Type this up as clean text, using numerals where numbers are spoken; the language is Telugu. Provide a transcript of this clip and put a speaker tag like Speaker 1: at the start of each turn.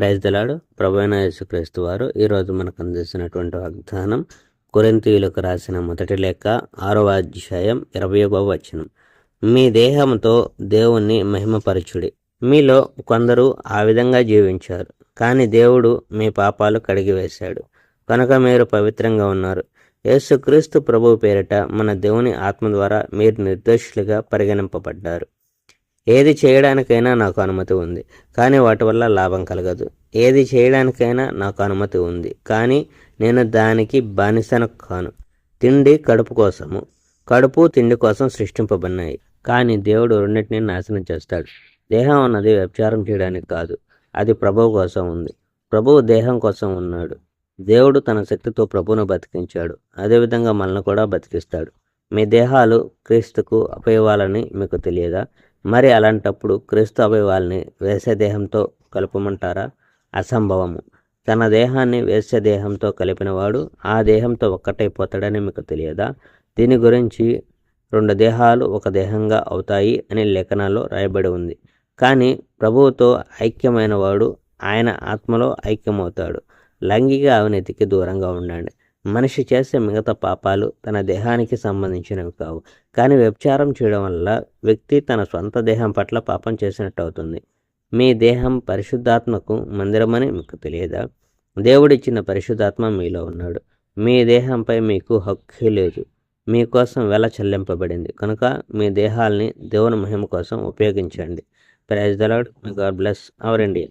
Speaker 1: Praise the lord. ప్రభువైన యేసుక్రీస్తు వారు ఈరోజు మనకు అందిస్తున్నటువంటి వాగ్దానం కొరింథీయులకు రాసిన మొదటి లేఖ 6వ అధ్యాయం 20వ వచనం. మీ దేహంతో దేవుణ్ణి మహిమపరచుడి. మీలో కొందరు ఆ విధంగా జీవించారు, కానీ దేవుడు మీ పాపాలు కడిగివేశాడు కనుక మీరు పవిత్రంగా ఉన్నారు. యేసుక్రీస్తు ప్రభువు పేరిట మన దేవుని ఆత్మ ద్వారా మీరు నిర్దోషులుగా పరిగణింపబడ్డారు. ఏది చేయడానికైనా నాకు అనుమతి ఉంది, కానీ వాటి వల్ల లాభం కలగదు. ఏది చేయడానికైనా నాకు అనుమతి ఉంది, కానీ నేను దానికి బానిసను కాను. తిండి కడుపు కోసము, కడుపు తిండి కోసం సృష్టింపబడినాయి, కానీ దేవుడు రెండింటినీ నాశనం చేస్తాడు. దేహం అన్నది వ్యభిచారం చేయడానికి కాదు, అది ప్రభువు కోసం ఉంది. ప్రభువు దేహం కోసం ఉన్నాడు. దేవుడు తన శక్తితో ప్రభువును బతికించాడు, అదేవిధంగా మనల్ని కూడా బతికిస్తాడు. మీ దేహాలు క్రీస్తుకు అవయవాలని మీకు తెలియదా? మరి అలాంటప్పుడు క్రీస్తు అవయవాల్ని వేశ్య దేహంతో కలుపమంటారా? అసంభవము. తన దేహాన్ని వేశ్య దేహంతో కలిపినవాడు ఆ దేహంతో ఒక్కటైపోతాడని మీకు తెలియదా? దీని గురించి 2 దేహాలు ఒక దేహంగా అవుతాయి అని లేఖనాల్లో రాయబడి ఉంది. కానీ ప్రభువుతో ఐక్యమైన వాడు ఆయన ఆత్మలో ఐక్యమవుతాడు. లైంగిక అవినీతికి దూరంగా ఉండండి. మనిషి చేసే మిగతా పాపాలు తన దేహానికి సంబంధించినవి కావు, కానీ వ్యభిచారం చేయడం వల్ల వ్యక్తి తన సొంత దేహం పట్ల పాపం చేసినట్టు అవుతుంది. మీ దేహం పరిశుద్ధాత్మకు మందిరమని మీకు తెలియదా? దేవుడిచ్చిన పరిశుద్ధాత్మ మీలో ఉన్నాడు. మీ దేహంపై మీకు హక్కు లేదు, మీకోసం వెల చెల్లింపబడింది కనుక మీ దేహాల్ని దేవుని మహిమ కోసం ఉపయోగించండి. Praise the lord. May God bless our India.